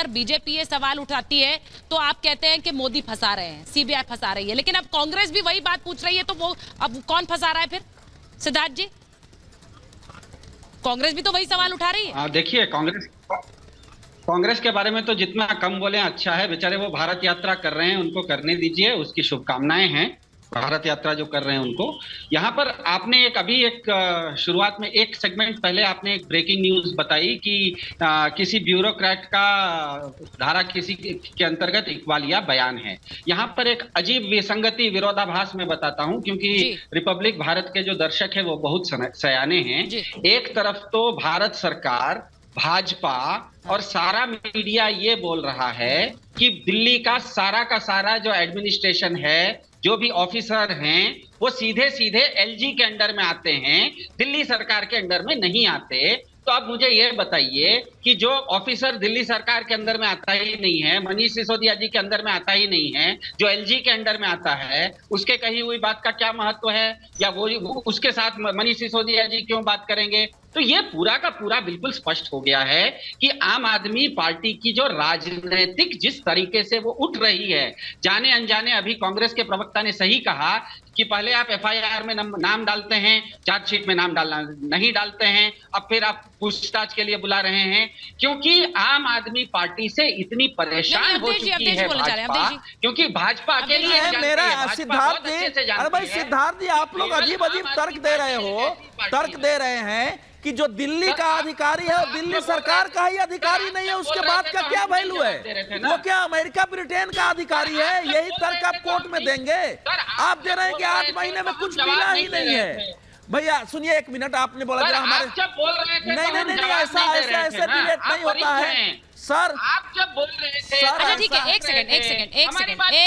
अगर बीजेपी ये सवाल उठाती है तो आप कहते हैं कि मोदी फंसा रहे हैं, सीबीआई फंसा रही है, लेकिन अब कांग्रेस भी वही बात पूछ रही है, तो वो अब कौन फंसा रहा है फिर? सिद्धार्थ जी, कांग्रेस भी तो वही सवाल उठा रही है। देखिए, कांग्रेस के बारे में तो जितना कम बोले अच्छा है। बेचारे वो भारत यात्रा कर रहे हैं, उनको करने दीजिए, उसकी शुभकामनाएं हैं। भारत यात्रा जो कर रहे हैं उनको। यहाँ पर आपने एक शुरुआत में एक सेगमेंट पहले आपने एक ब्रेकिंग न्यूज बताई कि किसी ब्यूरोक्रेट का धारा किसी के अंतर्गत इकबालिया बयान है। यहाँ पर एक अजीब विसंगति, विरोधाभास मैं बताता हूँ, क्योंकि रिपब्लिक भारत के जो दर्शक है वो बहुत सयाने हैं। एक तरफ तो भारत सरकार, भाजपा और सारा मीडिया ये बोल रहा है कि दिल्ली का सारा जो एडमिनिस्ट्रेशन है, जो भी ऑफिसर हैं, वो सीधे सीधे एलजी के अंडर में आते हैं, दिल्ली सरकार के अंडर में नहीं आते। तो अब मुझे ये बताइए कि जो ऑफिसर दिल्ली सरकार के अंदर में आता ही नहीं है, मनीष सिसोदिया जी के अंदर में आता ही नहीं है, जो एलजी के अंडर में आता है, उसके कही हुई बात का क्या महत्व है? या वो उसके साथ मनीष सिसोदिया जी क्यों बात करेंगे? तो ये पूरा का पूरा बिल्कुल स्पष्ट हो गया है कि आम आदमी पार्टी की जो राजनीतिक जिस तरीके से वो उठ रही है, जाने अनजाने, अभी कांग्रेस के प्रवक्ता ने सही कहा कि पहले आप एफआईआर में नाम डालते हैं, चार्जशीट में नाम डालना नहीं डालते हैं, अब फिर आप पूछताछ के लिए बुला रहे हैं, क्योंकि आम आदमी पार्टी से इतनी परेशान हो चुकी है भाजपा, क्योंकि भाजपा अकेली है। मेरा सिद्धार्थ जी, अरे भाई सिद्धार्थ जी, आप लोग अजीब तर्क दे रहे हैं कि जो दिल्ली का अधिकारी है वो दिल्ली सरकार का ही अधिकारी नहीं है, उसके बाद का क्या वैल्यू है? वो क्या अमेरिका ब्रिटेन का अधिकारी है? यही तर्क आप कोर्ट में देंगे? आप दे रहे हैं कि 8 महीने में कुछ मिला ही नहीं है। भैया सुनिए, 1 मिनट, आपने बोला कि हमारे नहीं, ऐसा डिबेट नहीं होता है सर। आप जब बोल रहे थे, अच्छा ठीक है, एक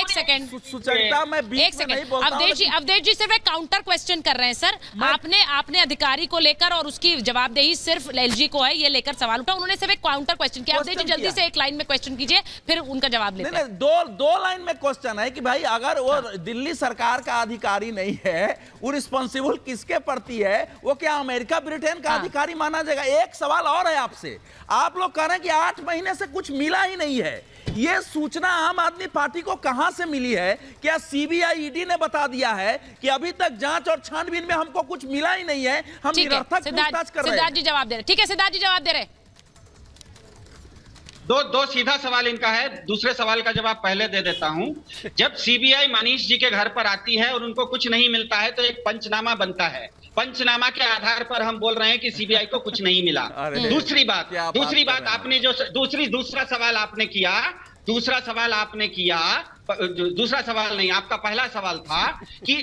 सेकंड सुचरिता, मैं बीच में नहीं बोलता हूं। अवधेश जी सिर्फ एक काउंटर क्वेश्चन कर रहे हैं सर। आपने अधिकारी को लेकर और उसकी जवाबदेही सिर्फ एलजी को है, ये लेकर सवाल उठा। उन्होंने सिर्फ एक काउंटर क्वेश्चन किया। अवधेश जी जल्दी से एक लाइन में क्वेश्चन कीजिए, फिर उनका जवाब लेते हैं। दो लाइन में क्वेश्चन है कि भाई अगर वो दिल्ली सरकार का अधिकारी नहीं है, वो रिस्पॉन्सिबल किसके प्रति है? वो क्या अमेरिका ब्रिटेन का अधिकारी माना जाएगा? एक सवाल और है आपसे, आप लोग कह रहे हैं कि 8 महीने से कुछ मिला ही नहीं है। यह सूचना आम आदमी पार्टी को कहां से मिली है? क्या सीबीआई ईडी ने बता दिया है कि अभी तक जांच और छानबीन में हमको कुछ मिला ही नहीं है, हम निरर्थक पूछताछ कर रहे हैं? सिद्धार्थ जी जवाब दे रहे। ठीक है, सिद्धार्थ जी जवाब दे रहे। दो सीधा सवाल इनका है, दूसरे सवाल का जवाब पहले दे देता हूं। जब सीबीआई मनीष जी के घर पर आती है और उनको कुछ नहीं मिलता है तो एक पंचनामा बनता है। पंचनामा के आधार पर हम बोल रहे हैं कि सीबीआई को कुछ नहीं मिला। दूसरी बात आपने जो दूसरा सवाल आपने किया, दूसरा सवाल नहीं, आपका पहला सवाल था कि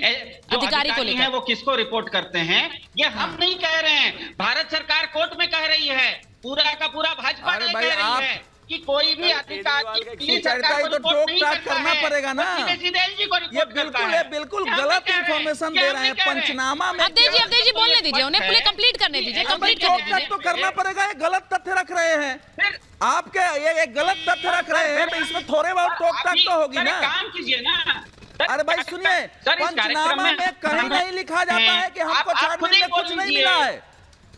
जो अधिकारी हैं वो किसको रिपोर्ट करते हैं। ये हम नहीं कह रहे हैं, भारत सरकार कोर्ट में कह रही है, पूरा का पूरा भाजपा कह रही है कि कोई भी अधिकारी करना पड़ेगा ना। ये बिल्कुल गलत इंफॉर्मेशन दे रहे हैं। पंचनामा में अवधेश जी बोलने दीजिए, उन्हें पूरे कंप्लीट करने दीजिए। तो करना पड़ेगा, ये गलत तथ्य रख रहे हैं आपके, ये गलत तथ्य रख रहे हैं, तो इसमें थोड़े बहुत टोक टाक तो होगी ना। काम कीजिए ना। अरे भाई सुनिए, पंचनामा में कहीं नहीं लिखा जाता है कि हमको छानबीन में कुछ नहीं मिला है।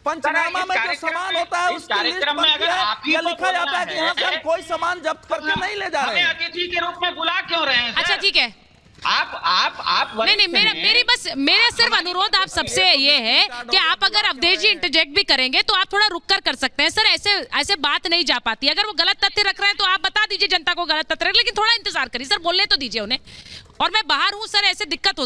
पंचनामा में जो सामान होता है उसकी लिस्ट बनती है, यह लिखा जाता है कि यहाँ से हम कोई सामान जब्त करके नहीं ले जा रहे हैं। अतिथि के रूप में बुला क्यों रहे हैं? अच्छा ठीक है, आप नहीं, मेरा सिर्फ अनुरोध आप सबसे ये है कि आप अगर अवधेश जी इंटरजेक्ट भी करेंगे तो आप थोड़ा रुक कर सकते हैं सर। ऐसे बात नहीं जा पाती। अगर वो गलत तथ्य रख रहे हैं तो आप बता दीजिए जनता को गलत तथ्य, लेकिन थोड़ा इंतजार करिए सर, बोलने तो दीजिए उन्हें। और मैं बाहर हूं सर, ऐसे दिक्कत होती है।